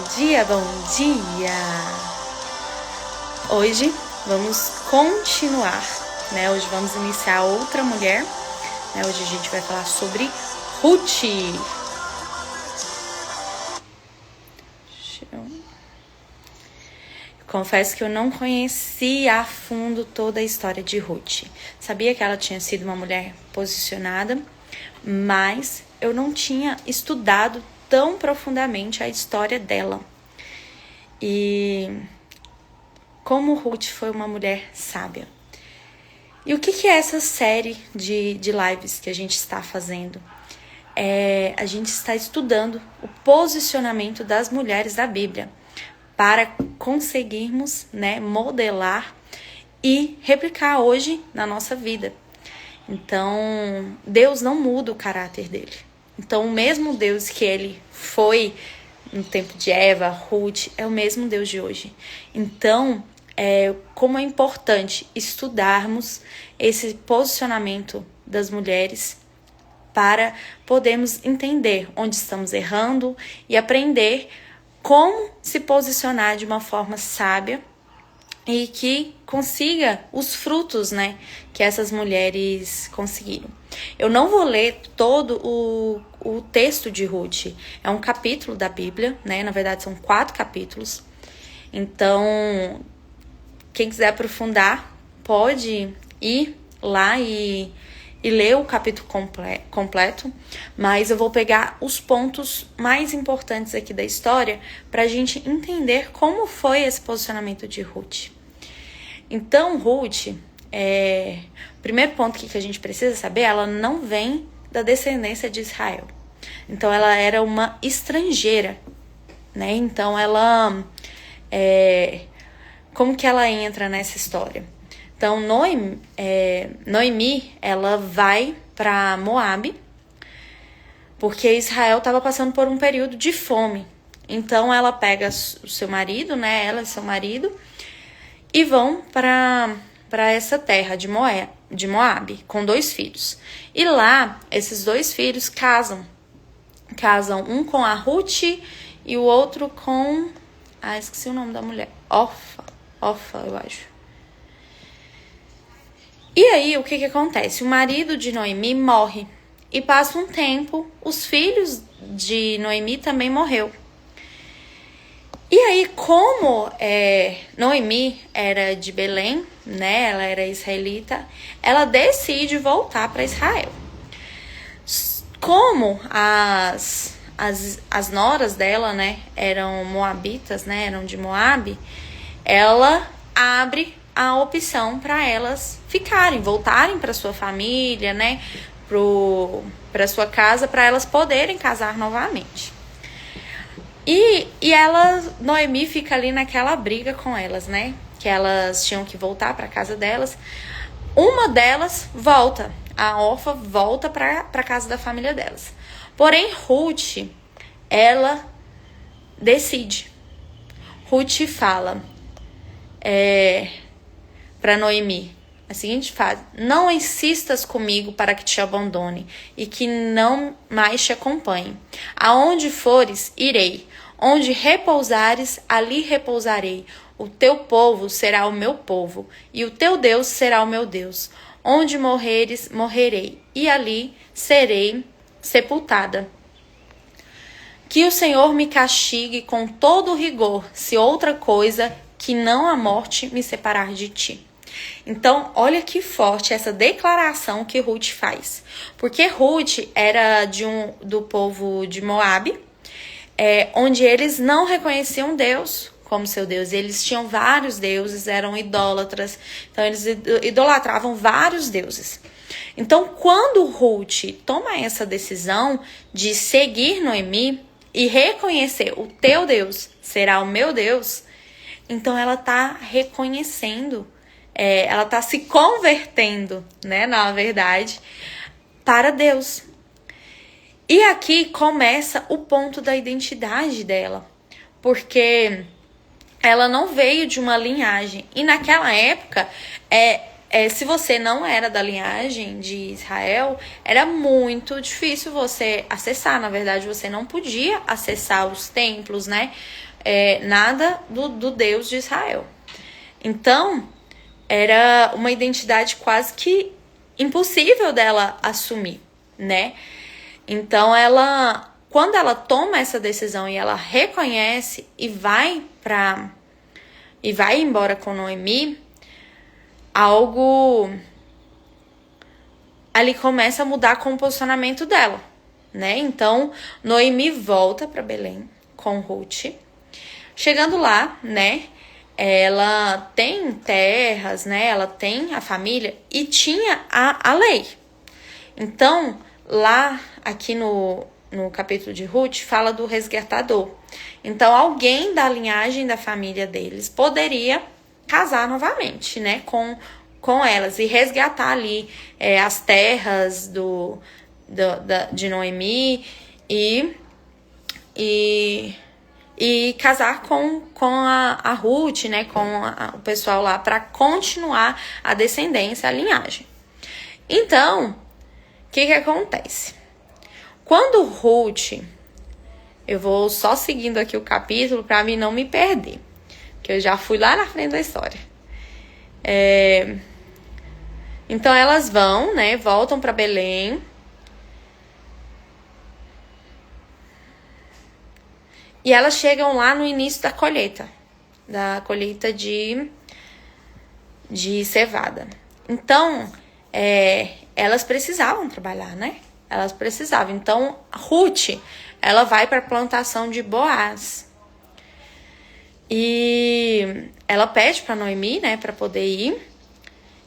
dia, bom dia! Hoje vamos continuar, né? Hoje vamos iniciar outra mulher, né? Hoje a gente vai falar sobre Ruth. Confesso que eu não conhecia a fundo toda a história de Ruth. Sabia que ela tinha sido uma mulher posicionada, mas eu não tinha estudado tão profundamente a história dela. E como Ruth foi uma mulher sábia. E o que é essa série de lives que a gente está fazendo? A gente está estudando o posicionamento das mulheres da Bíblia para conseguirmos, né, modelar e replicar hoje na nossa vida. Então, Deus não muda o caráter dele. Então, o mesmo Deus que ele foi no tempo de Eva, Ruth, é o mesmo Deus de hoje. Então, como é importante estudarmos esse posicionamento das mulheres para podermos entender onde estamos errando e aprender como se posicionar de uma forma sábia e que consiga os frutos, né, que essas mulheres conseguiram. Eu não vou ler todo o texto de Ruth. É um capítulo da Bíblia, né? Na verdade, são 4 capítulos. Então, quem quiser aprofundar, pode ir lá e ler o capítulo completo. Mas eu vou pegar os pontos mais importantes aqui da história para a gente entender como foi esse posicionamento de Ruth. Então, Ruth, o primeiro ponto que a gente precisa saber, ela não vem da descendência de Israel. Então, ela era uma estrangeira, né? Então, ela... como que ela entra nessa história? Então, Noemi, ela vai para Moabe, porque Israel estava passando por um período de fome. Então, ela pega o seu marido, né? Ela e seu marido, e vão para essa terra de Moabe, com 2 filhos. E lá, esses 2 filhos casam. Casam um com a Ruth e o outro com... esqueci o nome da mulher. Orfa, eu acho. E aí, o que acontece? O marido de Noemi morre. E passa um tempo, os filhos de Noemi também morreu. E aí, como Noemi era de Belém, né? Ela era israelita, ela decide voltar para Israel. Como as noras dela, né, eram moabitas, né, eram de Moabe, ela abre a opção para elas voltarem para sua família, né, para sua casa, para elas poderem casar novamente. E Noemi fica ali naquela briga com elas, né, que elas tinham que voltar para casa delas. Uma delas volta, a Orfa volta para casa da família delas. Porém, Ruth, ela decide. Ruth fala para Noemi a seguinte frase: não insistas comigo para que te abandone e que não mais te acompanhe. Aonde fores, irei. Onde repousares, ali repousarei. O teu povo será o meu povo e o teu Deus será o meu Deus. Onde morreres, morrerei e ali serei sepultada. Que o Senhor me castigue com todo rigor, se outra coisa que não a morte me separar de ti. Então, olha que forte essa declaração que Ruth faz. Porque Ruth era do povo de Moabe, onde eles não reconheciam Deus como seu Deus. Eles tinham vários deuses, eram idólatras. Então, eles idolatravam vários deuses. Então, quando Ruth toma essa decisão de seguir Noemi e reconhecer o teu Deus será o meu Deus, então ela está reconhecendo, ela está se convertendo, né, na verdade, para Deus. E aqui começa o ponto da identidade dela, porque ela não veio de uma linhagem. E naquela época, se você não era da linhagem de Israel, era muito difícil você acessar. Na verdade, você não podia acessar os templos, né? Nada do Deus de Israel. Então, era uma identidade quase que impossível dela assumir, né? Então, quando ela toma essa decisão e ela reconhece e vai embora com Noemi, algo ali começa a mudar com o posicionamento dela, né? Então, Noemi volta para Belém com Ruth. Chegando lá, né? Ela tem terras, né? Ela tem a família e tinha a lei. Então, lá, aqui no capítulo de Ruth, fala do resgatador. Então, alguém da linhagem da família deles poderia casar novamente, né, com elas e resgatar ali as terras de Noemi e casar com a Ruth, né, com o pessoal lá, para continuar a descendência, a linhagem. Então, o que acontece? Quando Ruth, eu vou só seguindo aqui o capítulo para mim não me perder, que eu já fui lá na frente da história. Então elas vão, né, voltam para Belém. E elas chegam lá no início da colheita de cevada. Então, elas precisavam trabalhar, né? Elas precisavam. Então, Ruth, ela vai para a plantação de Boaz. E ela pede para Noemi, né, para poder ir.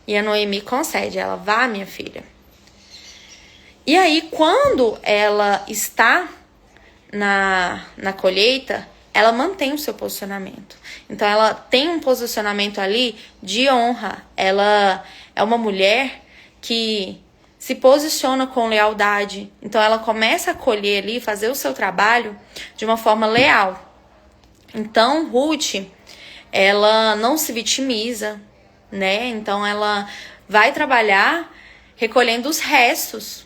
E a Noemi concede. Ela, vá, minha filha. E aí, quando ela está na colheita, ela mantém o seu posicionamento. Então, ela tem um posicionamento ali de honra. Ela é uma mulher que se posiciona com lealdade. Então, ela começa a colher ali, fazer o seu trabalho de uma forma leal. Então, Ruth, ela não se vitimiza, né? Então, ela vai trabalhar recolhendo os restos.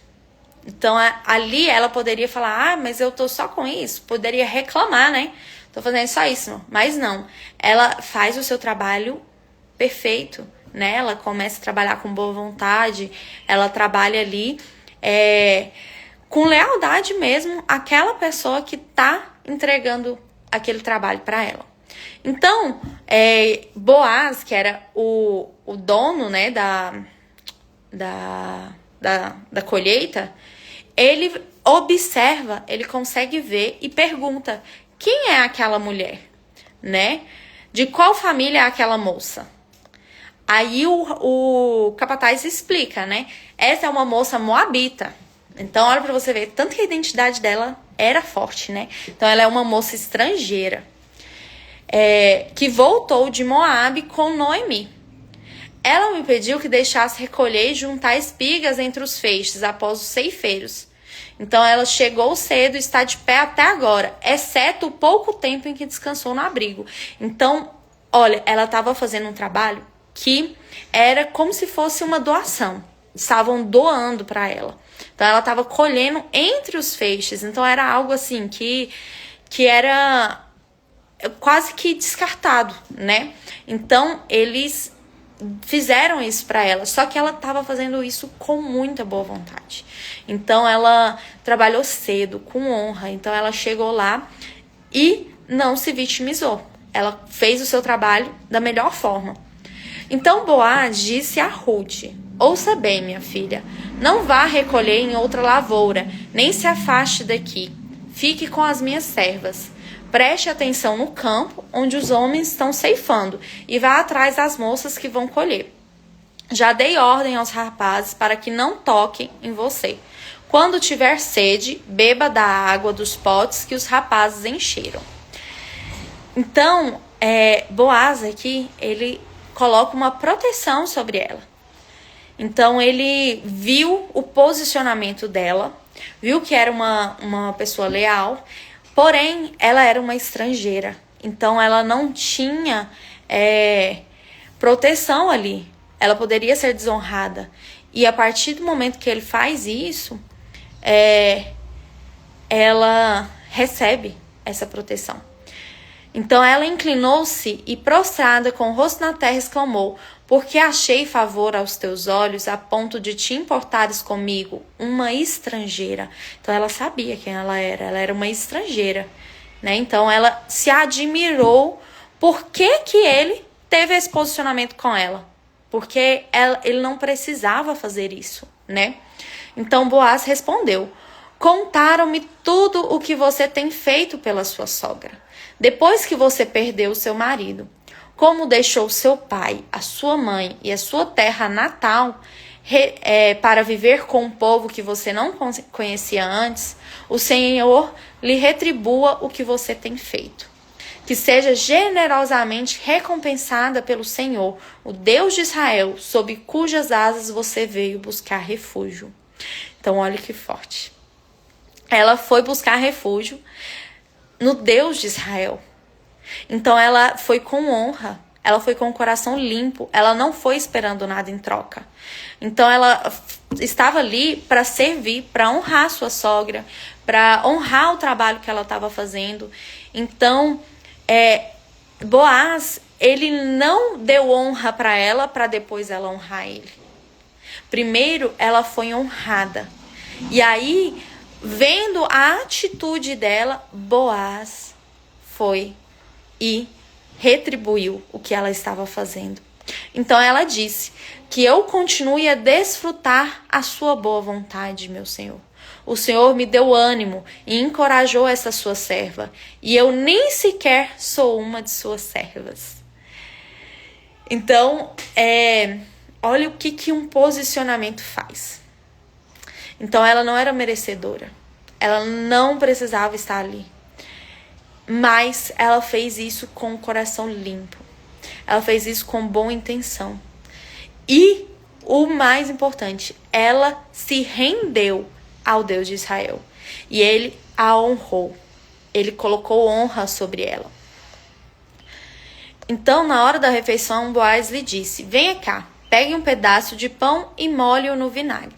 Então, ali ela poderia falar, mas eu tô só com isso. Poderia reclamar, né? Tô fazendo só isso. Mas não. Ela faz o seu trabalho perfeito, né? Ela começa a trabalhar com boa vontade. Ela trabalha ali com lealdade mesmo àquela pessoa que tá entregando aquele trabalho para ela. Então, Boaz, que era o dono, né, da colheita, ele observa, ele consegue ver e pergunta, quem é aquela mulher, né? De qual família é aquela moça? Aí o capataz explica, né? Essa é uma moça moabita. Então, olha pra você ver, tanto que a identidade dela era forte, né? Então, ela é uma moça estrangeira, que voltou de Moabe com Noemi. Ela me pediu que deixasse recolher e juntar espigas entre os feixes após os ceifeiros. Então, ela chegou cedo e está de pé até agora, exceto o pouco tempo em que descansou no abrigo. Então, olha, ela estava fazendo um trabalho que era como se fosse uma doação. Estavam doando para ela. Então, ela estava colhendo entre os feixes. Então, era algo assim que era quase que descartado, né? Então, eles fizeram isso para ela, só que ela estava fazendo isso com muita boa vontade. Então, ela trabalhou cedo, com honra. Então, ela chegou lá e não se vitimizou. Ela fez o seu trabalho da melhor forma. Então, Boaz disse a Ruth, ouça bem, minha filha, não vá recolher em outra lavoura, nem se afaste daqui. Fique com as minhas servas. Preste atenção no campo, onde os homens estão ceifando, e vá atrás das moças que vão colher. Já dei ordem aos rapazes para que não toquem em você. Quando tiver sede, beba da água dos potes que os rapazes encheram. Então, Boaz aqui, ele coloca uma proteção sobre ela. Então, ele viu o posicionamento dela, viu que era uma pessoa leal, porém, ela era uma estrangeira. Então, ela não tinha proteção ali. ela poderia ser desonrada. E a partir do momento que ele faz isso, ela recebe essa proteção. Então ela inclinou-se e, prostrada com o rosto na terra, exclamou: porque achei favor aos teus olhos, a ponto de te importares comigo, uma estrangeira. Então ela sabia quem ela era uma estrangeira, né? Então ela se admirou por que ele teve esse posicionamento com ela, porque ele não precisava fazer isso, né? Então Boaz respondeu: contaram-me tudo o que você tem feito pela sua sogra, depois que você perdeu seu marido. Como deixou seu pai, a sua mãe e a sua terra natal para viver com um povo que você não conhecia antes, o Senhor lhe retribua o que você tem feito. Que seja generosamente recompensada pelo Senhor, o Deus de Israel, sob cujas asas você veio buscar refúgio. Então, olha que forte. Ela foi buscar refúgio no Deus de Israel. Então ela foi com honra, ela foi com o coração limpo, ela não foi esperando nada em troca. Então ela estava ali para servir, para honrar sua sogra, para honrar o trabalho que ela estava fazendo. Então Boaz, ele não deu honra para ela para depois ela honrar ele. Primeiro ela foi honrada. E aí, vendo a atitude dela, Boaz foi e retribuiu o que ela estava fazendo. Então ela disse: que eu continue a desfrutar a sua boa vontade, meu Senhor. O Senhor me deu ânimo e encorajou essa sua serva, e eu nem sequer sou uma de suas servas. Então, olha o que um posicionamento faz. Então ela não era merecedora, ela não precisava estar ali. Mas ela fez isso com o coração limpo. Ela fez isso com boa intenção. E o mais importante, ela se rendeu ao Deus de Israel. E ele a honrou. Ele colocou honra sobre ela. Então, na hora da refeição, Boaz lhe disse: venha cá, pegue um pedaço de pão e molhe-o no vinagre.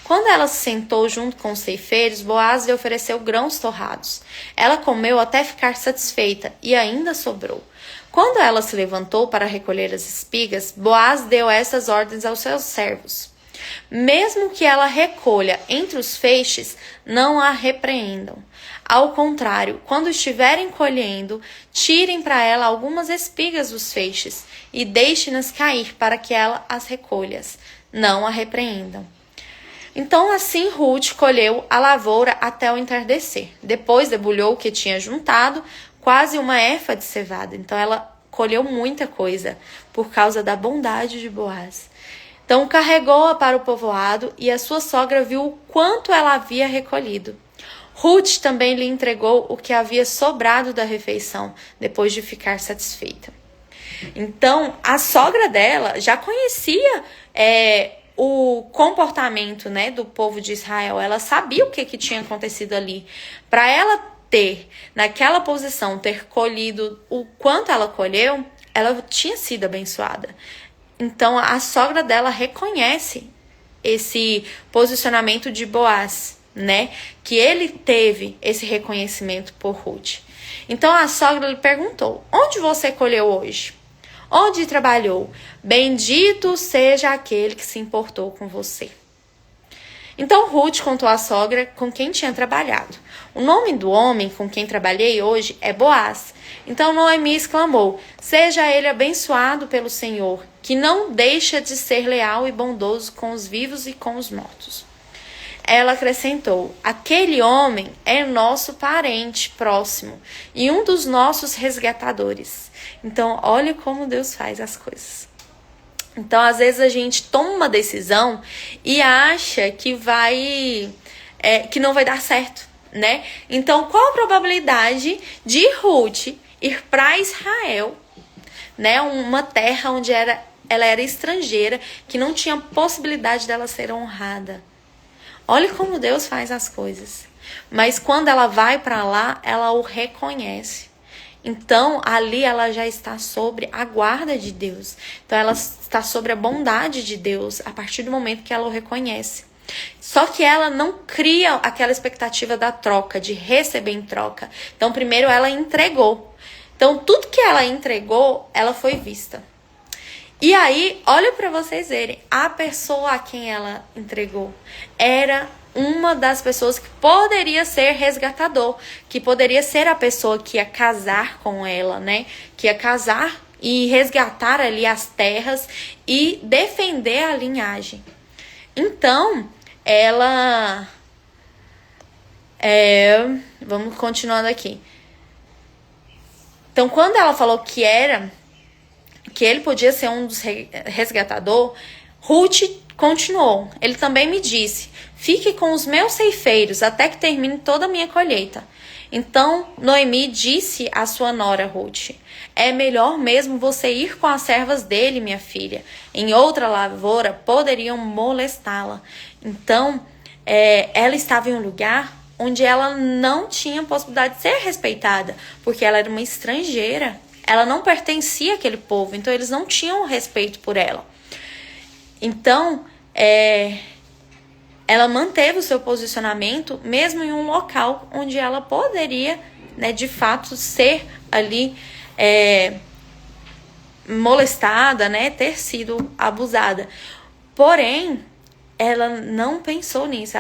Quando ela se sentou junto com os ceifeiros, Boaz lhe ofereceu grãos torrados. Ela comeu até ficar satisfeita e ainda sobrou. Quando ela se levantou para recolher as espigas, Boaz deu essas ordens aos seus servos: mesmo que ela recolha entre os feixes, não a repreendam. Ao contrário, quando estiverem colhendo, tirem para ela algumas espigas dos feixes e deixem-nas cair para que ela as recolha. Não a repreendam. Então assim Ruth colheu a lavoura até o entardecer. Depois debulhou o que tinha juntado, quase uma efa de cevada. Então ela colheu muita coisa por causa da bondade de Boaz. Então carregou-a para o povoado e a sua sogra viu o quanto ela havia recolhido. Ruth também lhe entregou o que havia sobrado da refeição, depois de ficar satisfeita. Então a sogra dela já conhecia o comportamento, né, do povo de Israel. Ela sabia o que tinha acontecido ali. Para ela ter, naquela posição, ter colhido o quanto ela colheu, ela tinha sido abençoada. Então a sogra dela reconhece esse posicionamento de Boaz, né, que ele teve esse reconhecimento por Ruth. Então a sogra lhe perguntou: onde você colheu hoje? Onde trabalhou? Bendito seja aquele que se importou com você. Então Ruth contou à sogra com quem tinha trabalhado. O nome do homem com quem trabalhei hoje é Boaz. Então Noemi exclamou: seja ele abençoado pelo Senhor, que não deixa de ser leal e bondoso com os vivos e com os mortos. Ela acrescentou: aquele homem é nosso parente próximo e um dos nossos resgatadores. Então, olha como Deus faz as coisas. Então, às vezes a gente toma uma decisão e acha que que não vai dar certo, né? Então, qual a probabilidade de Ruth ir para Israel, né? Uma terra onde ela era estrangeira, que não tinha possibilidade dela ser honrada. Olha como Deus faz as coisas. Mas quando ela vai para lá, ela o reconhece. Então, ali ela já está sobre a guarda de Deus. Então, ela está sobre a bondade de Deus a partir do momento que ela o reconhece. Só que ela não cria aquela expectativa da troca, de receber em troca. Então, primeiro ela entregou. Então, tudo que ela entregou, ela foi vista. E aí, olha para vocês verem, a pessoa a quem ela entregou era uma das pessoas que poderia ser resgatador, que poderia ser a pessoa que ia casar com ela, né? Que ia casar e resgatar ali as terras e defender a linhagem. Então, ela... vamos continuando aqui. Então, quando ela falou que ele podia ser um dos resgatadores, Ruth continuou. Ele também me disse: fique com os meus ceifeiros até que termine toda a minha colheita. Então Noemi disse à sua nora Ruth: é melhor mesmo você ir com as servas dele, minha filha. Em outra lavoura poderiam molestá-la. Então ela estava em um lugar onde ela não tinha possibilidade de ser respeitada, porque ela era uma estrangeira. Ela não pertencia àquele povo, então eles não tinham respeito por ela. Então, ela manteve o seu posicionamento, mesmo em um local onde ela poderia, né, de fato, ser ali molestada, né, ter sido abusada. Porém, ela não pensou nisso,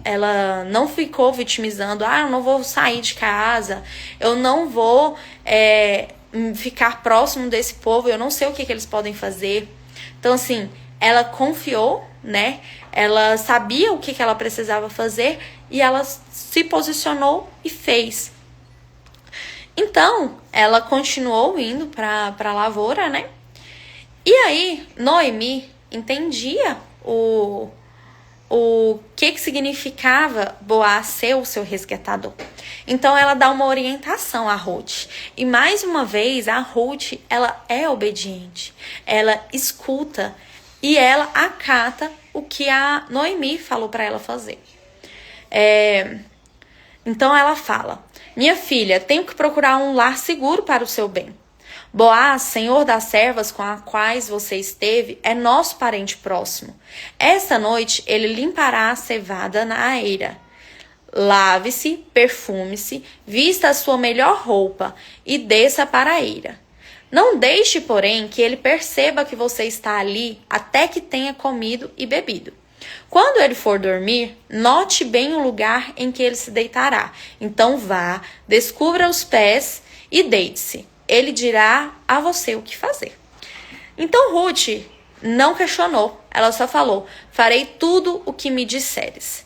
ela não ficou vitimizando: eu não vou sair de casa, eu não vou ficar próximo desse povo, eu não sei o que eles podem fazer. Então, assim, ela confiou, né? Ela sabia o que ela precisava fazer e ela se posicionou e fez. Então, ela continuou indo para a lavoura, né? E aí, Noemi entendia o que significava Boaz ser o seu resgatador. Então, ela dá uma orientação a Ruth. E, mais uma vez, a Ruth, ela é obediente. Ela escuta e ela acata o que a Noemi falou para ela fazer. Então, ela fala: minha filha, tenho que procurar um lar seguro para o seu bem. Boaz, senhor das servas com as quais você esteve, é nosso parente próximo. Esta noite ele limpará a cevada na eira. Lave-se, perfume-se, vista a sua melhor roupa e desça para a eira. Não deixe, porém, que ele perceba que você está ali até que tenha comido e bebido. Quando ele for dormir, note bem o lugar em que ele se deitará. Então vá, descubra os pés e deite-se. Ele dirá a você o que fazer. Então Ruth não questionou. Ela só falou: farei tudo o que me disseres.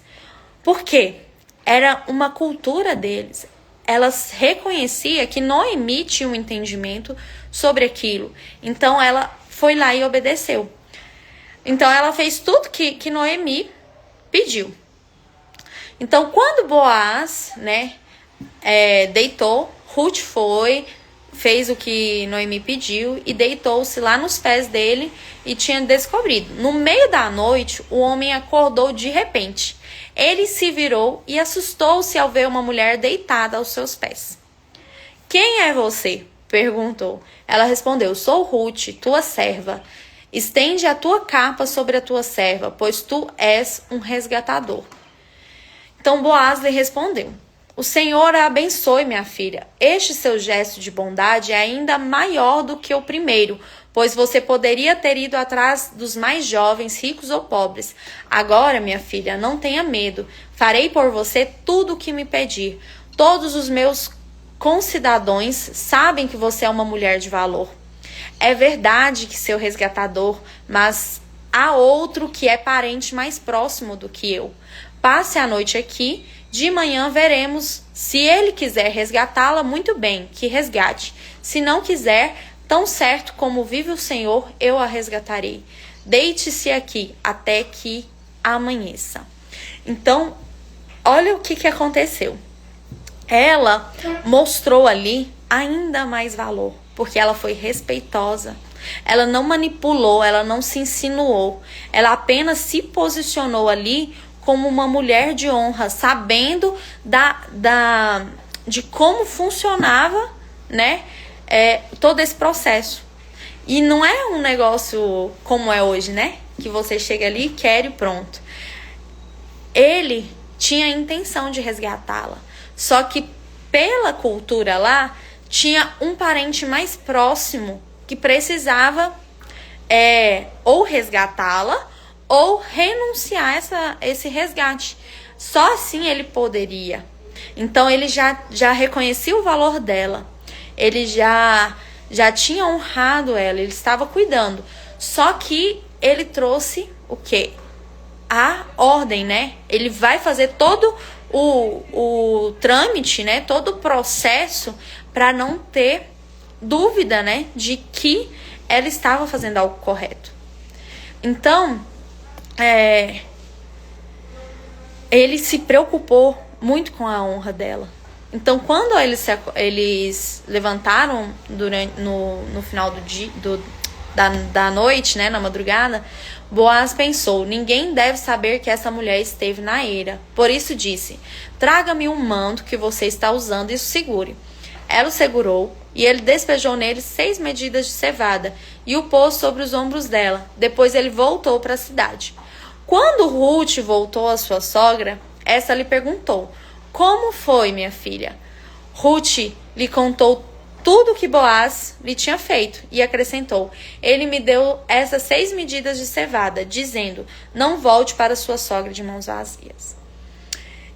Por quê? Era uma cultura deles. Ela reconhecia que Noemi tinha um entendimento sobre aquilo. Então ela foi lá e obedeceu. Então ela fez tudo que Noemi pediu. Então quando Boaz, né, deitou, Ruth fez o que Noemi pediu e deitou-se lá nos pés dele e tinha descobrido. No meio da noite, o homem acordou de repente. Ele se virou e assustou-se ao ver uma mulher deitada aos seus pés. Quem é você? Perguntou. Ela respondeu: sou Ruth, tua serva. Estende a tua capa sobre a tua serva, pois tu és um resgatador. Então Boaz lhe respondeu: o Senhor a abençoe, minha filha. Este seu gesto de bondade é ainda maior do que o primeiro, pois você poderia ter ido atrás dos mais jovens, ricos ou pobres. Agora, minha filha, não tenha medo. Farei por você tudo o que me pedir. Todos os meus concidadãos sabem que você é uma mulher de valor. É verdade que seu resgatador, mas há outro que é parente mais próximo do que eu. Passe a noite aqui. De manhã veremos. Se ele quiser resgatá-la, muito bem, que resgate. Se não quiser, tão certo como vive o Senhor, eu a resgatarei. Deite-se aqui até que amanheça. Então, olha o que aconteceu. Ela mostrou ali ainda mais valor, porque ela foi respeitosa. Ela não manipulou, ela não se insinuou. Ela apenas se posicionou ali como uma mulher de honra, sabendo de como funcionava, né, todo esse processo. E não é um negócio como é hoje, né? Que você chega ali, quer e pronto. Ele tinha a intenção de resgatá-la. Só que pela cultura lá, tinha um parente mais próximo que precisava ou resgatá-la ou renunciar esse resgate. Só assim ele poderia. Então ele já reconhecia o valor dela. Ele já tinha honrado ela, ele estava cuidando. Só que ele trouxe o quê? A ordem, né? Ele vai fazer todo o trâmite, né? Todo o processo para não ter dúvida, né? De que ela estava fazendo algo correto. Então, ele se preocupou muito com a honra dela. Então, quando eles levantaram no final da noite, né, na madrugada, Boaz pensou: ninguém deve saber que essa mulher esteve na eira. Por isso disse: traga-me um manto que você está usando e o segure. Ela o segurou e ele despejou nele 6 medidas de cevada e o pôs sobre os ombros dela. Depois ele voltou para a cidade. Quando Ruth voltou à sua sogra, essa lhe perguntou: como foi, minha filha? Ruth lhe contou tudo o que Boaz lhe tinha feito e acrescentou: ele me deu essas 6 medidas de cevada, dizendo: não volte para sua sogra de mãos vazias.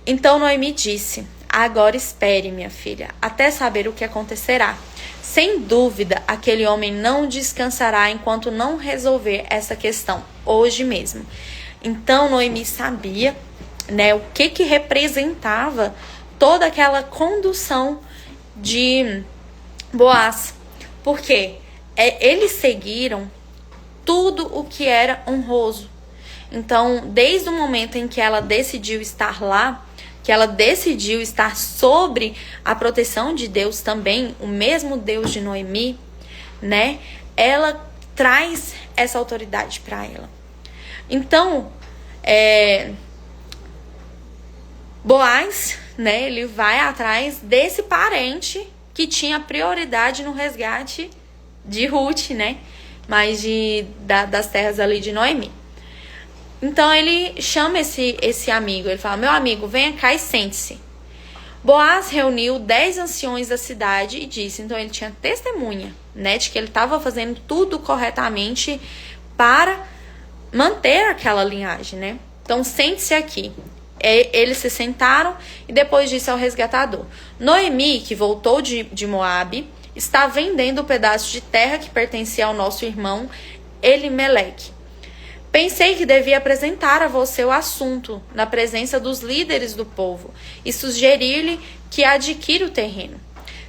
Então Noemi disse: agora espere, minha filha, até saber o que acontecerá. Sem dúvida, aquele homem não descansará enquanto não resolver essa questão, hoje mesmo. Então Noemi sabia, né, o que representava toda aquela condução de Boaz. Porque eles seguiram tudo o que era honroso. Então, desde o momento em que ela decidiu estar lá, que ela decidiu estar sobre a proteção de Deus também, o mesmo Deus de Noemi, né? Ela traz essa autoridade para ela. Então, Boaz, né? Ele vai atrás desse parente que tinha prioridade no resgate de Ruth, né? Mas das terras ali de Noemi. Então ele chama esse amigo, ele fala: meu amigo, venha cá e sente-se. Boaz reuniu 10 anciões da cidade e disse, então ele tinha testemunha, né, de que ele estava fazendo tudo corretamente para manter aquela linhagem, né? Então sente-se aqui. Eles se sentaram e depois disse ao resgatador: Noemi, que voltou de Moabe, está vendendo o pedaço de terra que pertencia ao nosso irmão Elimeleque. Pensei que devia apresentar a você o assunto na presença dos líderes do povo e sugerir-lhe que adquira o terreno.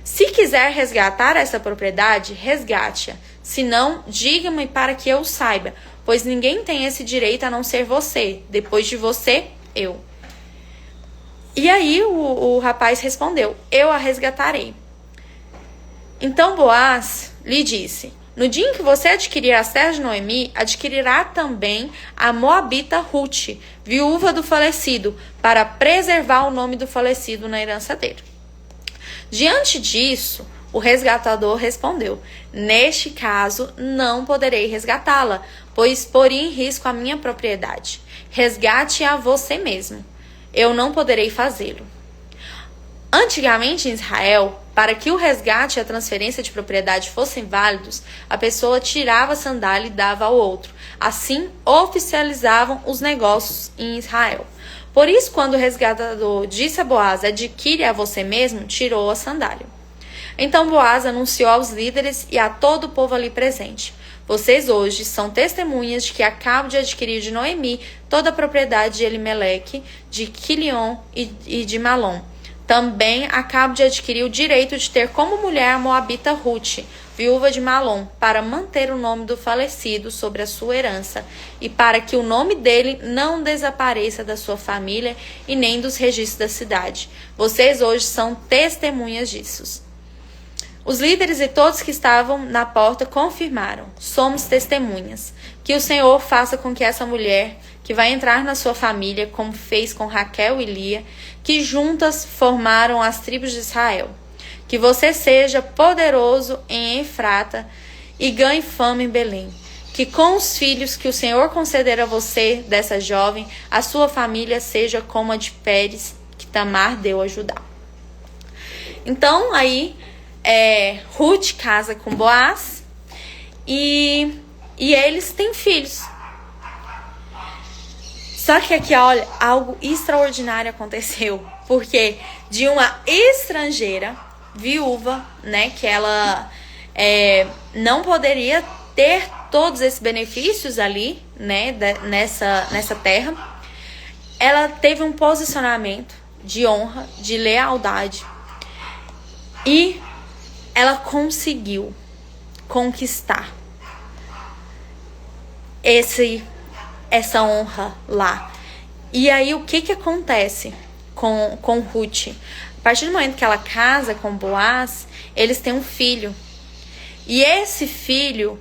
Se quiser resgatar essa propriedade, resgate-a. Se não, diga-me para que eu saiba, pois ninguém tem esse direito a não ser você. Depois de você, eu. E aí o rapaz respondeu: eu a resgatarei. Então Boaz lhe disse: no dia em que você adquirir as terras de Noemi, adquirirá também a moabita Ruth, viúva do falecido, para preservar o nome do falecido na herança dele. Diante disso, o resgatador respondeu: neste caso, não poderei resgatá-la, pois poria em risco a minha propriedade. Resgate-a você mesmo. Eu não poderei fazê-lo. Antigamente em Israel, para que o resgate e a transferência de propriedade fossem válidos, a pessoa tirava a sandália e dava ao outro. Assim, oficializavam os negócios em Israel. Por isso, quando o resgatador disse a Boaz: adquire a você mesmo, tirou a sandália. Então Boaz anunciou aos líderes e a todo o povo ali presente: vocês hoje são testemunhas de que acabo de adquirir de Noemi toda a propriedade de Elimeleque, de Quilion e de Malom. Também acabo de adquirir o direito de ter como mulher a moabita Ruth, viúva de Malom, para manter o nome do falecido sobre a sua herança e para que o nome dele não desapareça da sua família e nem dos registros da cidade. Vocês hoje são testemunhas disso. Os líderes e todos que estavam na porta confirmaram: somos testemunhas. Que o Senhor faça com que essa mulher, que vai entrar na sua família, como fez com Raquel e Lia, que juntas formaram as tribos de Israel, Que você seja poderoso em Efrata e ganhe fama em Belém. Que com os filhos que o Senhor conceder a você, dessa jovem, a sua família seja como a de Pérez, que Tamar deu a Judá. Então, aí, Ruth casa com Boaz e eles têm filhos. Só que aqui, olha, algo extraordinário aconteceu. Porque de uma estrangeira, viúva, né, que ela não poderia ter todos esses benefícios ali, né, nessa terra, ela teve um posicionamento de honra, de lealdade, e ela conseguiu conquistar essa honra lá. E aí o que acontece com Ruth? A partir do momento que ela casa com Boaz, eles têm um filho. E esse filho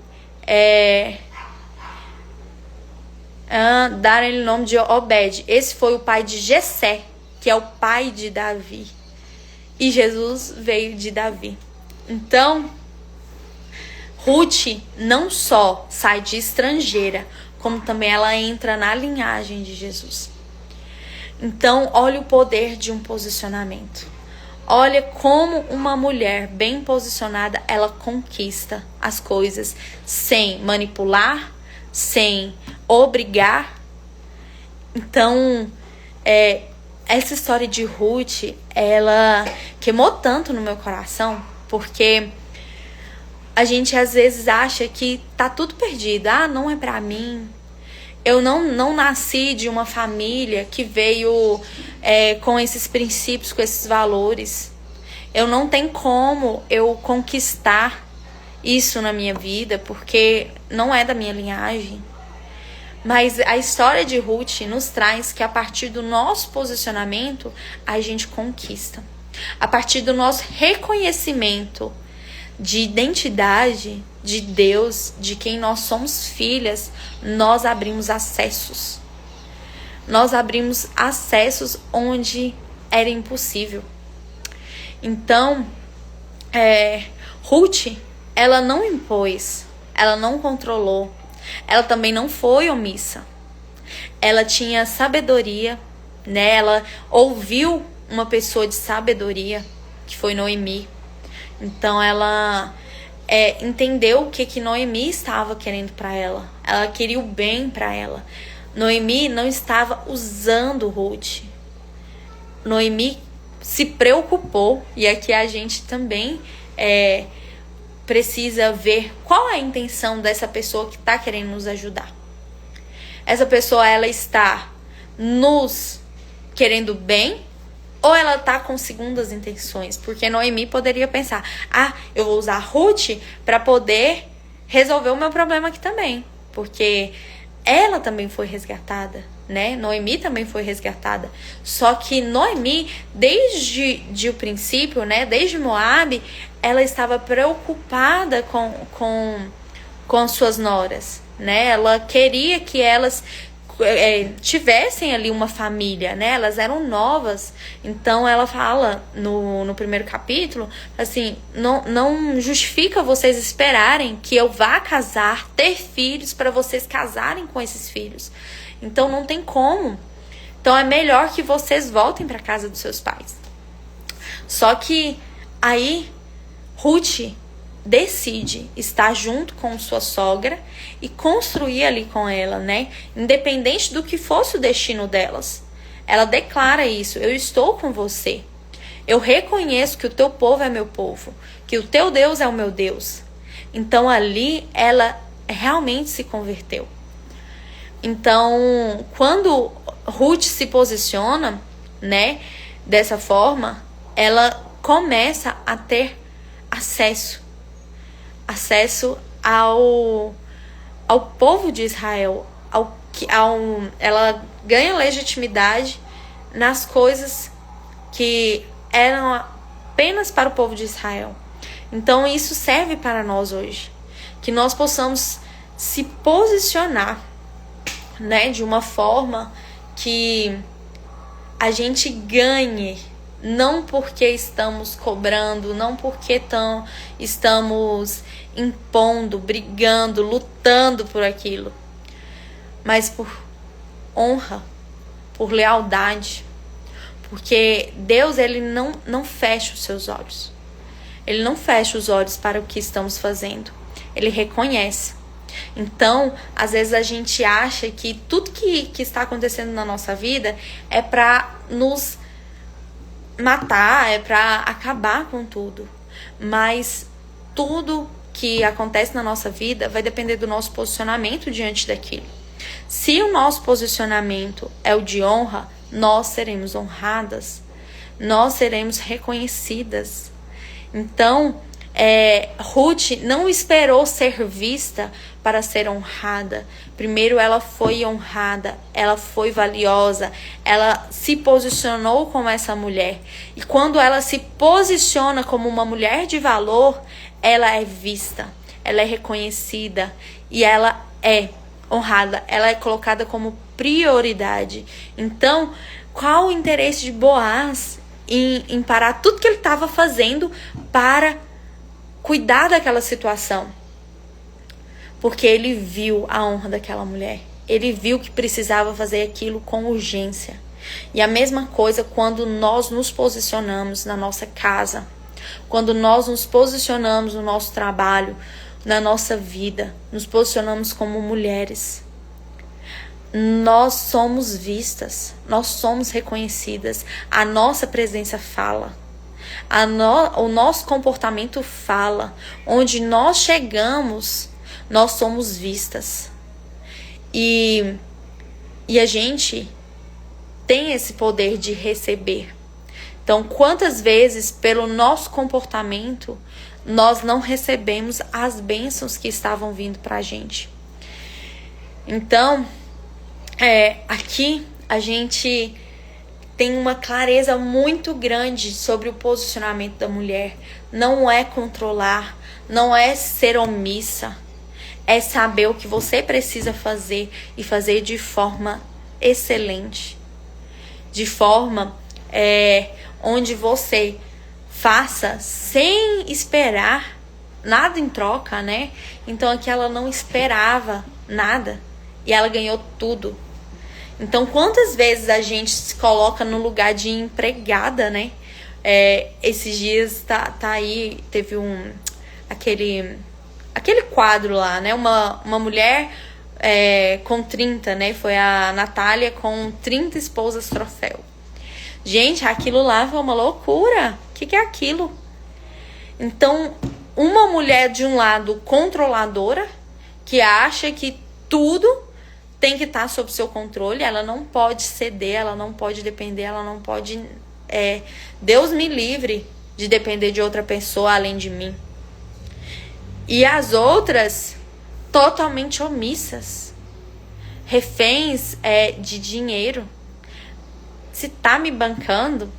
deram-lhe o nome de Obed. Esse foi o pai de Jessé, que é o pai de Davi. E Jesus veio de Davi. Então, Ruth não só sai de estrangeira, como também ela entra na linhagem de Jesus. Então, olha o poder de um posicionamento. Olha como uma mulher bem posicionada, ela conquista as coisas sem manipular, sem obrigar. Então, essa história de Ruth, ela queimou tanto no meu coração, porque a gente às vezes acha que tá tudo perdido. Ah, não é pra mim. Eu não nasci de uma família que veio com esses princípios, com esses valores. Eu não tenho como eu conquistar isso na minha vida, porque não é da minha linhagem. Mas a história de Ruth nos traz que a partir do nosso posicionamento, a gente conquista. A partir do nosso reconhecimento de identidade de Deus, de quem nós somos filhas, nós abrimos acessos. Nós abrimos acessos onde era impossível. Então, Ruth, ela não impôs, ela não controlou, ela também não foi omissa. Ela tinha sabedoria, né? Ela ouviu uma pessoa de sabedoria, que foi Noemi. Então ela entendeu o que Noemi estava querendo para ela. Ela queria o bem para ela. Noemi não estava usando Ruth. Noemi se preocupou. E aqui a gente também precisa ver qual é a intenção dessa pessoa que está querendo nos ajudar. Essa pessoa, ela está nos querendo bem, ou ela está com segundas intenções? Porque Noemi poderia pensar, eu vou usar Ruth para poder resolver o meu problema aqui também. Porque ela também foi resgatada, né? Noemi também foi resgatada. Só que Noemi, desde o princípio, né? Desde Moabe, ela estava preocupada com suas noras, né? Ela queria que elas tivessem ali uma família, né? Elas eram novas. Então ela fala no primeiro capítulo assim, não justifica vocês esperarem que eu vá casar, ter filhos, para vocês casarem com esses filhos. Então não tem como. Então é melhor que vocês voltem para casa dos seus pais. Só que aí Ruth decide estar junto com sua sogra e construir ali com ela, né? Independente do que fosse o destino delas. Ela declara isso: eu estou com você. Eu reconheço que o teu povo é meu povo, que o teu Deus é o meu Deus. Então ali ela realmente se converteu. Então, quando Ruth se posiciona, né, dessa forma, ela começa a ter acesso ao povo de Israel, ela ganha legitimidade nas coisas que eram apenas para o povo de Israel. Então isso serve para nós hoje, que nós possamos se posicionar, né, de uma forma que a gente ganhe não porque estamos cobrando, não porque estamos impondo, brigando, lutando por aquilo, mas por honra, por lealdade. Porque Deus, ele não fecha os seus olhos. Ele não fecha os olhos para o que estamos fazendo. Ele reconhece. Então, às vezes a gente acha que tudo que está acontecendo na nossa vida é para nos matar, é para acabar com tudo. Mas tudo que acontece na nossa vida vai depender do nosso posicionamento diante daquilo. Se o nosso posicionamento é o de honra, nós seremos honradas, nós seremos reconhecidas. Então, Ruth não esperou ser vista para ser honrada. Primeiro ela foi honrada, ela foi valiosa, ela se posicionou como essa mulher. E quando ela se posiciona como uma mulher de valor, ela é vista, ela é reconhecida e ela é honrada, ela é colocada como prioridade. Então, qual o interesse de Boaz em parar tudo que ele estava fazendo para cuidar daquela situação? Porque ele viu a honra daquela mulher. Ele viu que precisava fazer aquilo com urgência. E a mesma coisa quando nós nos posicionamos na nossa casa, quando nós nos posicionamos no nosso trabalho, na nossa vida, nos posicionamos como mulheres. Nós somos vistas, nós somos reconhecidas, a nossa presença fala, o nosso comportamento fala, onde nós chegamos, nós somos vistas. E a gente tem esse poder de receber. Então, quantas vezes, pelo nosso comportamento, nós não recebemos as bênçãos que estavam vindo pra gente? Então, aqui a gente tem uma clareza muito grande sobre o posicionamento da mulher. Não é controlar, não é ser omissa, é saber o que você precisa fazer e fazer de forma excelente, de forma onde você faça sem esperar nada em troca, né? Então aqui ela não esperava nada e ela ganhou tudo. Então, quantas vezes a gente se coloca no lugar de empregada, né? Esses dias tá aí, teve aquele quadro lá, né? Uma mulher com 30, né? Foi a Natália com 30 esposas troféu. Gente, aquilo lá foi uma loucura. O que é aquilo? Então, uma mulher de um lado controladora, que acha que tudo tem que estar sob seu controle, ela não pode ceder, ela não pode depender, ela não pode... Deus me livre de depender de outra pessoa além de mim. E as outras, totalmente omissas, reféns de dinheiro. Se tá me bancando,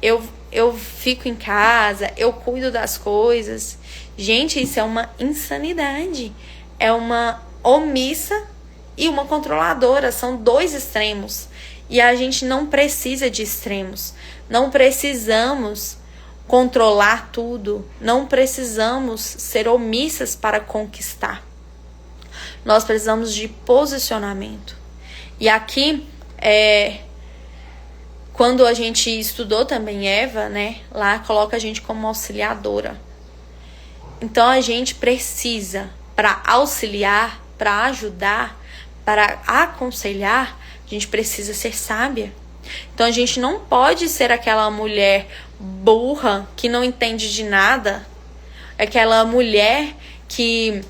eu fico em casa, eu cuido das coisas. Gente, isso é uma insanidade. É uma omissa e uma controladora. São dois extremos. E a gente não precisa de extremos. Não precisamos controlar tudo. Não precisamos ser omissas para conquistar. Nós precisamos de posicionamento. E aqui, quando a gente estudou também Eva, né? Lá coloca a gente como auxiliadora. Então a gente precisa, para auxiliar, para ajudar, para aconselhar, a gente precisa ser sábia. Então a gente não pode ser aquela mulher burra que não entende de nada, aquela mulher que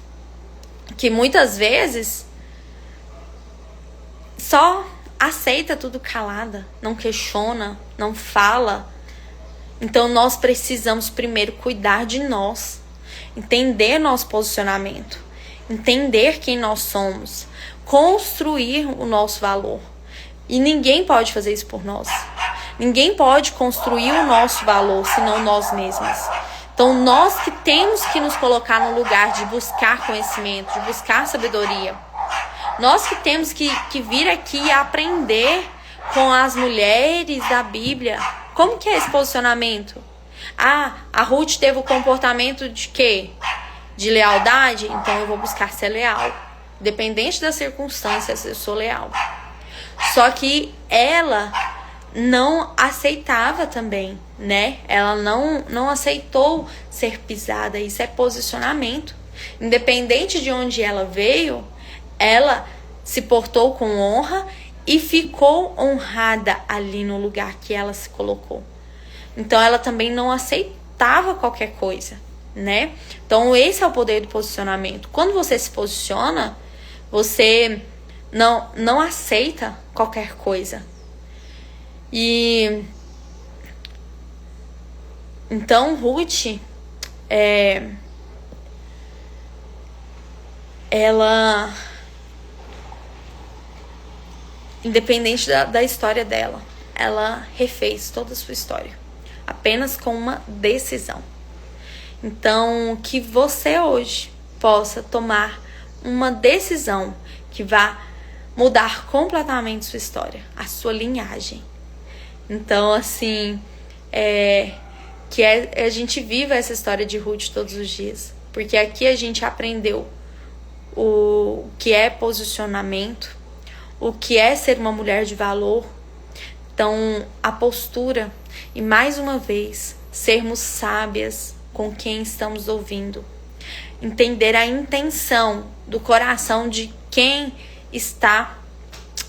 muitas vezes só aceita tudo calada, não questiona, não fala. Então nós precisamos primeiro cuidar de nós, entender nosso posicionamento, entender quem nós somos, construir o nosso valor. E ninguém pode fazer isso por nós. Ninguém pode construir o nosso valor senão nós mesmos. Então nós que temos que nos colocar no lugar de buscar conhecimento, de buscar sabedoria. Nós que temos que vir aqui e aprender com as mulheres da Bíblia, Como que é esse posicionamento? Ah, a Ruth teve o comportamento de quê? De lealdade? Então eu vou buscar ser leal. Independente das circunstâncias, eu sou leal. Só que ela não aceitava também, né? Ela não aceitou ser pisada. Isso é posicionamento. Independente de onde ela veio, ela se portou com honra e ficou honrada ali no lugar que ela se colocou. Então ela também não aceitava qualquer coisa, né? Então esse é o poder do posicionamento. Quando você se posiciona, você não aceita qualquer coisa. E então Ruth, ela, independente da história dela, ela refez toda a sua história, apenas com uma decisão. Então, que você hoje possa tomar uma decisão que vá mudar completamente sua história, a sua linhagem. Então, assim, que a gente viva essa história de Ruth todos os dias, porque aqui a gente aprendeu o que é posicionamento, o que é ser uma mulher de valor. Então, a postura e, mais uma vez, sermos sábias com quem estamos ouvindo. Entender a intenção do coração de quem está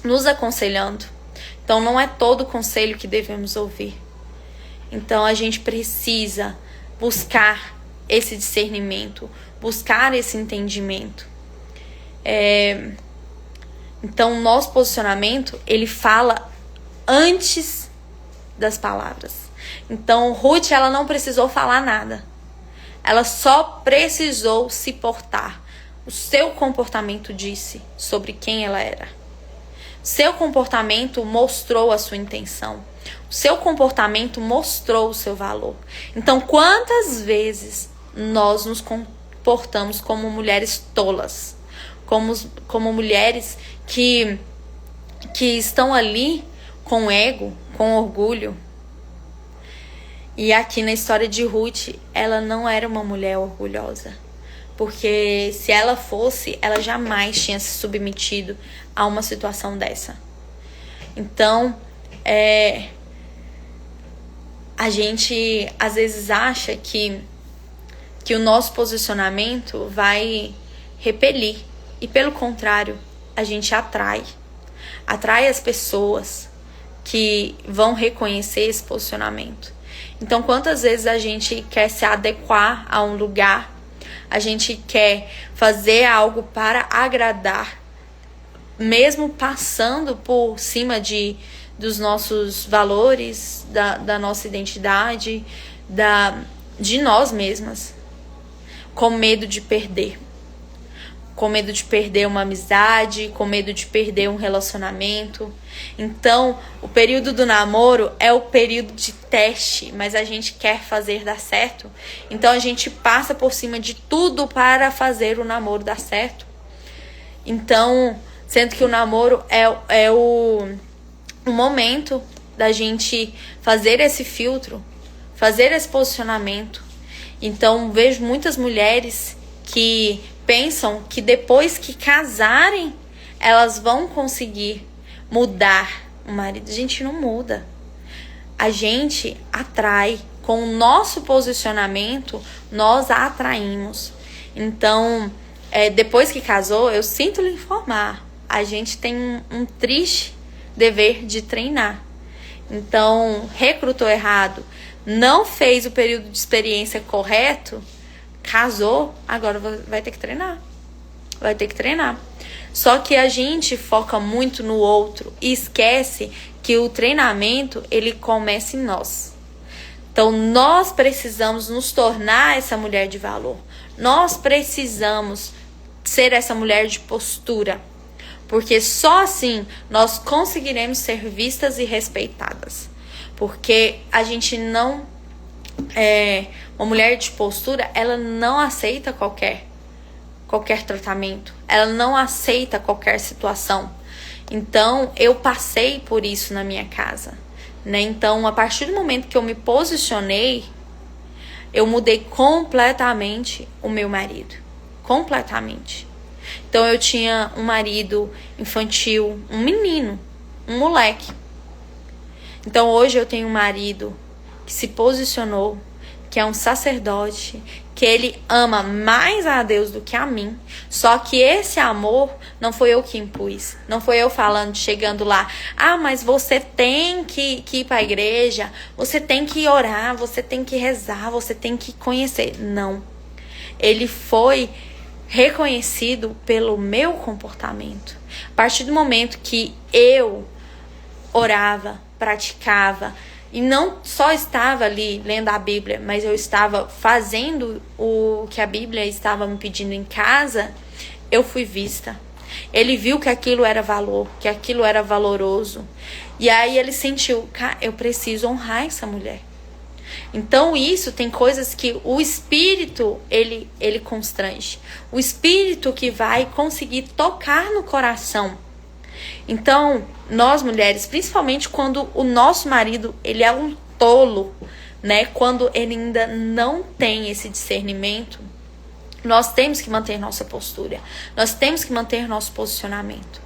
nos aconselhando. Então, não é todo conselho que devemos ouvir. Então, a gente precisa buscar esse discernimento, buscar esse entendimento. Então, nosso posicionamento, ele fala antes das palavras. Então, Ruth, ela não precisou falar nada. Ela só precisou se portar. O seu comportamento disse sobre quem ela era. Seu comportamento mostrou a sua intenção. O seu comportamento mostrou o seu valor. Então, quantas vezes nós nos comportamos como mulheres tolas? Como mulheres que estão ali com ego, com orgulho. E aqui na história de Ruth, ela não era uma mulher orgulhosa. Porque se ela fosse, ela jamais tinha se submetido a uma situação dessa. Então, a gente às vezes acha que o nosso posicionamento vai repelir. E pelo contrário, a gente atrai as pessoas que vão reconhecer esse posicionamento. Então, quantas vezes a gente quer se adequar a um lugar, a gente quer fazer algo para agradar, mesmo passando por cima dos nossos valores, da nossa identidade, de nós mesmas, com medo de perder. Com medo de perder uma amizade, com medo de perder um relacionamento. Então, o período do namoro é o período de teste, mas a gente quer fazer dar certo. Então, a gente passa por cima de tudo para fazer o namoro dar certo. Então, sendo que o namoro é o momento da gente fazer esse filtro, fazer esse posicionamento. Então, vejo muitas mulheres que pensam que depois que casarem, elas vão conseguir mudar o marido. A gente não muda. A gente atrai. Com o nosso posicionamento, nós a atraímos. Então, depois que casou, eu sinto lhe informar, a gente tem um triste dever de treinar. Então, recrutou errado, não fez o período de experiência correto, casou, agora vai ter que treinar. Vai ter que treinar. Só que a gente foca muito no outro e esquece que o treinamento, ele começa em nós. Então, nós precisamos nos tornar essa mulher de valor. Nós precisamos ser essa mulher de postura. Porque só assim nós conseguiremos ser vistas e respeitadas. Porque a gente não... uma mulher de postura, ela não aceita qualquer tratamento. Ela não aceita qualquer situação. Então, eu passei por isso na minha casa. né? Então, a partir do momento que eu me posicionei, eu mudei completamente o meu marido. Completamente. Então, eu tinha um marido infantil, um menino, um moleque. Então, hoje eu tenho um marido que se posicionou, que é um sacerdote, que ele ama mais a Deus do que a mim. Só que esse amor não foi eu que impus. Não foi eu falando, chegando lá. Ah, mas você tem que ir para a igreja. Você tem que orar. Você tem que rezar. Você tem que conhecer. Não. Ele foi reconhecido pelo meu comportamento. A partir do momento que eu orava, praticava, e não só estava ali lendo a Bíblia, mas eu estava fazendo o que a Bíblia estava me pedindo em casa, eu fui vista. Ele viu que aquilo era valor, que aquilo era valoroso. E aí ele sentiu, cara, eu preciso honrar essa mulher. Então isso tem coisas que o Espírito, ele constrange. O Espírito que vai conseguir tocar no coração. Então, nós mulheres, principalmente quando o nosso marido, ele é um tolo, né? Quando ele ainda não tem esse discernimento, nós temos que manter nossa postura. Nós temos que manter nosso posicionamento.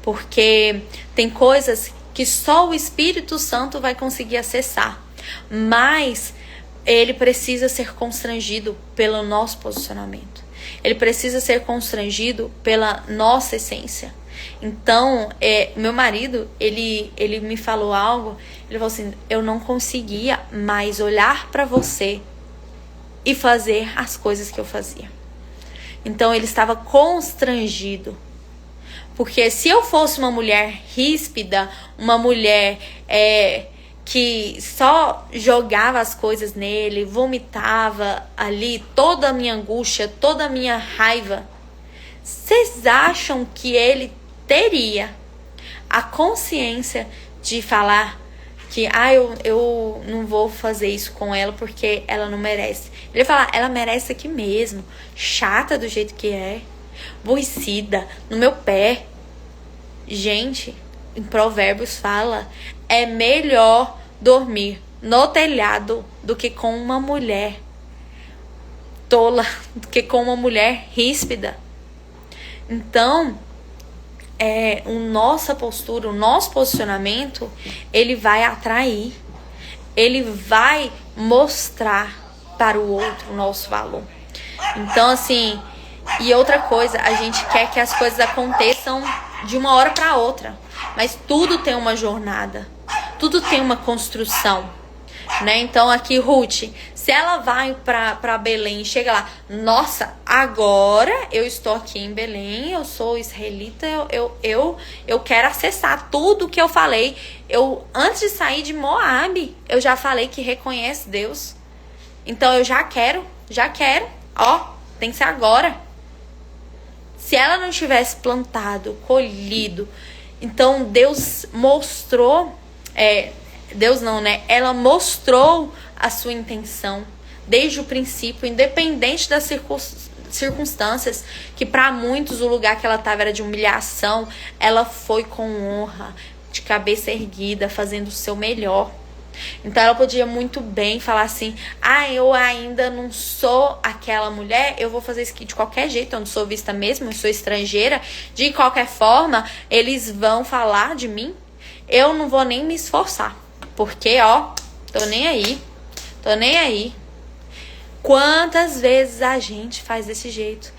Porque tem coisas que só o Espírito Santo vai conseguir acessar. Mas ele precisa ser constrangido pelo nosso posicionamento. Ele precisa ser constrangido pela nossa essência. Então, meu marido, ele me falou algo, ele falou assim, eu não conseguia mais olhar para você e fazer as coisas que eu fazia. Então, ele estava constrangido. Porque se eu fosse uma mulher ríspida, uma mulher que só jogava as coisas nele, vomitava ali toda a minha angústia, toda a minha raiva, vocês acham que ele teria a consciência de falar que eu não vou fazer isso com ela porque ela não merece? Ele ia falar, ela merece aqui mesmo, chata do jeito que é, aborrecida, no meu pé. Gente, em Provérbios fala, é melhor dormir no telhado do que com uma mulher tola, do que com uma mulher ríspida. Então, nossa postura, o nosso posicionamento, ele vai atrair, ele vai mostrar para o outro o nosso valor. Então, assim, e outra coisa, a gente quer que as coisas aconteçam de uma hora para outra, mas tudo tem uma jornada, tudo tem uma construção, né? Então aqui Ruth, se ela vai para Belém e chega lá, nossa, agora eu estou aqui em Belém, eu sou israelita, eu quero acessar tudo que eu falei. Eu antes de sair de Moabe, eu já falei que reconhece Deus. Então eu já quero, ó, tem que ser agora. Se ela não tivesse plantado, colhido, então Deus mostrou, Deus não, né? Ela mostrou a sua intenção desde o princípio, independente das circunstâncias, que para muitos o lugar que ela estava era de humilhação, ela foi com honra, de cabeça erguida, fazendo o seu melhor. Então ela podia muito bem falar assim, eu ainda não sou aquela mulher, eu vou fazer isso aqui de qualquer jeito, eu não sou vista mesmo, eu sou estrangeira, de qualquer forma eles vão falar de mim, eu não vou nem me esforçar, porque tô nem aí. Quantas vezes a gente faz desse jeito?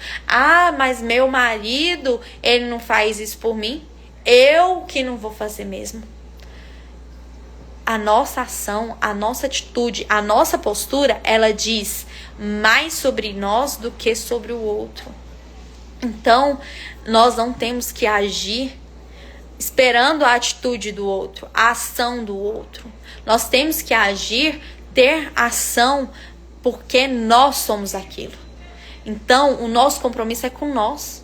Mas meu marido, ele não faz isso por mim, eu que não vou fazer mesmo. A nossa ação, a nossa atitude, a nossa postura, ela diz mais sobre nós do que sobre o outro. Então, nós não temos que agir esperando a atitude do outro, a ação do outro. Nós temos que agir, ter ação, porque nós somos aquilo. Então, o nosso compromisso é com nós.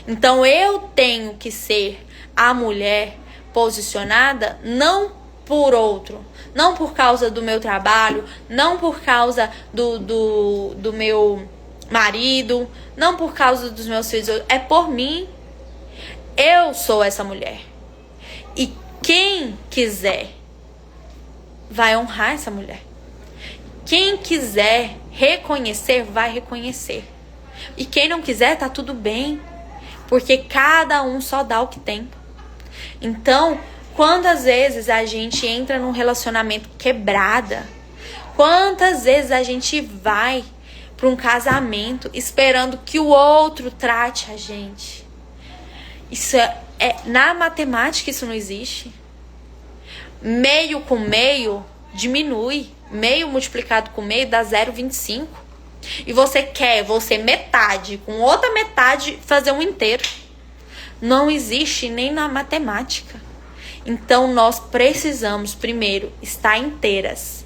Então, eu tenho que ser a mulher posicionada, não por outro, não por causa do meu trabalho, não por causa do meu marido, não por causa dos meus filhos, é por mim. Eu sou essa mulher. E quem quiser vai honrar essa mulher. Quem quiser reconhecer, vai reconhecer. E quem não quiser, tá tudo bem. Porque cada um só dá o que tem. Então, quantas vezes a gente entra num relacionamento quebrada? Quantas vezes a gente vai para um casamento esperando que o outro trate a gente? Isso na matemática isso não existe. Meio com meio diminui. Meio multiplicado com meio dá 0,25. E você quer metade com outra metade fazer um inteiro. Não existe nem na matemática. Então nós precisamos primeiro estar inteiras.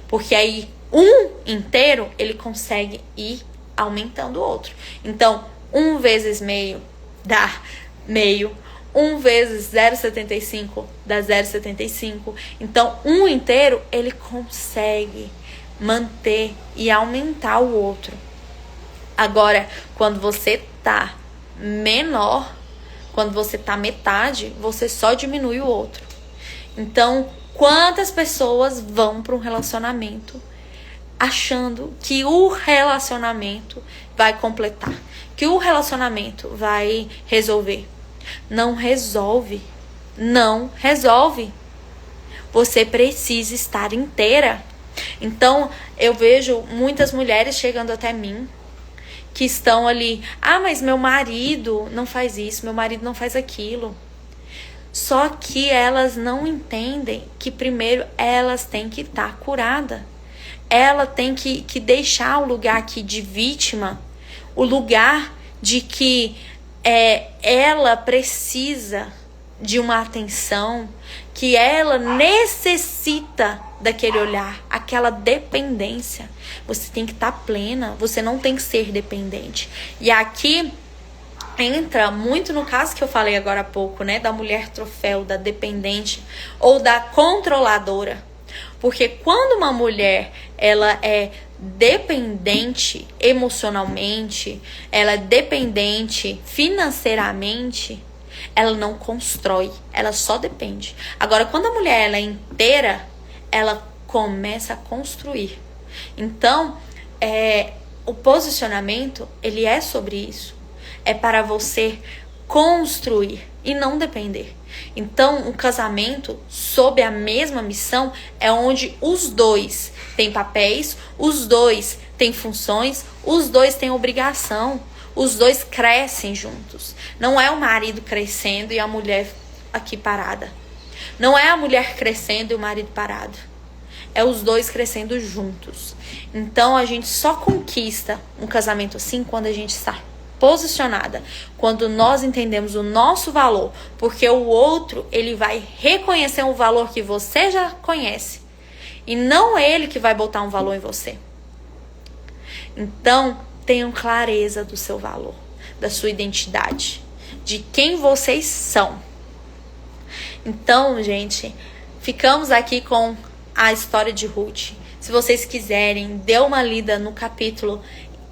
Porque aí um inteiro ele consegue ir aumentando o outro. Então 1 vezes meio dá meio. 1 vezes 0,75 dá 0,75. Então, um inteiro, ele consegue manter e aumentar o outro. Agora, quando você tá menor, quando você tá metade, você só diminui o outro. Então, quantas pessoas vão para um relacionamento achando que o relacionamento vai completar, que o relacionamento vai resolver? Não resolve. Não resolve. Você precisa estar inteira. Então, eu vejo muitas mulheres chegando até mim que estão ali. Ah, mas meu marido não faz isso, meu marido não faz aquilo. Só que elas não entendem que primeiro elas têm que estar curadas. Ela tem que deixar o lugar aqui de vítima, o lugar de que ela precisa de uma atenção, que ela necessita daquele olhar, aquela dependência. Você tem que estar plena, você não tem que ser dependente. E aqui entra muito no caso que eu falei agora há pouco, né? Da mulher troféu, da dependente ou da controladora. Porque quando uma mulher ela é dependente emocionalmente, ela é dependente financeiramente, ela não constrói, ela só depende. Agora, quando a mulher ela é inteira, ela começa a construir. Então, o posicionamento, ele é sobre isso. É para você construir e não depender. Então, um casamento sob a mesma missão é onde os dois têm papéis, os dois têm funções, os dois têm obrigação, os dois crescem juntos. Não é o marido crescendo e a mulher aqui parada. Não é a mulher crescendo e o marido parado. É os dois crescendo juntos. Então, a gente só conquista um casamento assim quando a gente está posicionada, quando nós entendemos o nosso valor, porque o outro, ele vai reconhecer um valor que você já conhece, e não ele que vai botar um valor em você. Então, tenham clareza do seu valor, da sua identidade, de quem vocês são. Então, gente, ficamos aqui com a história de Ruth. Se vocês quiserem, dê uma lida no capítulo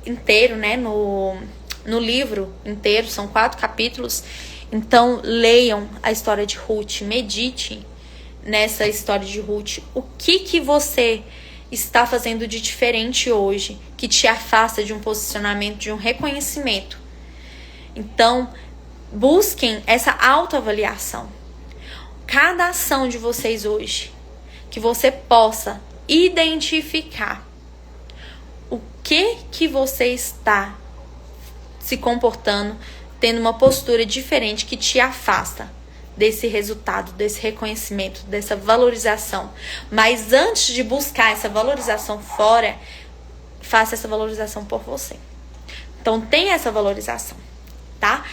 inteiro, né, no livro inteiro, são 4 capítulos. Então, leiam a história de Ruth, medite nessa história de Ruth. O que você está fazendo de diferente hoje, que te afasta de um posicionamento, de um reconhecimento? Então, busquem essa autoavaliação. Cada ação de vocês hoje, que você possa identificar o que você está se comportando, tendo uma postura diferente que te afasta desse resultado, desse reconhecimento, dessa valorização. Mas antes de buscar essa valorização fora, faça essa valorização por você. Então, tenha essa valorização, tá?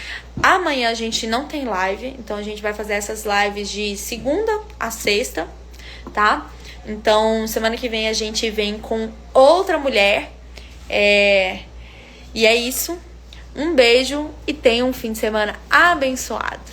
Amanhã a gente não tem live, então a gente vai fazer essas lives de segunda a sexta, tá? Então, semana que vem a gente vem com outra mulher. E é isso. Um beijo e tenha um fim de semana abençoado.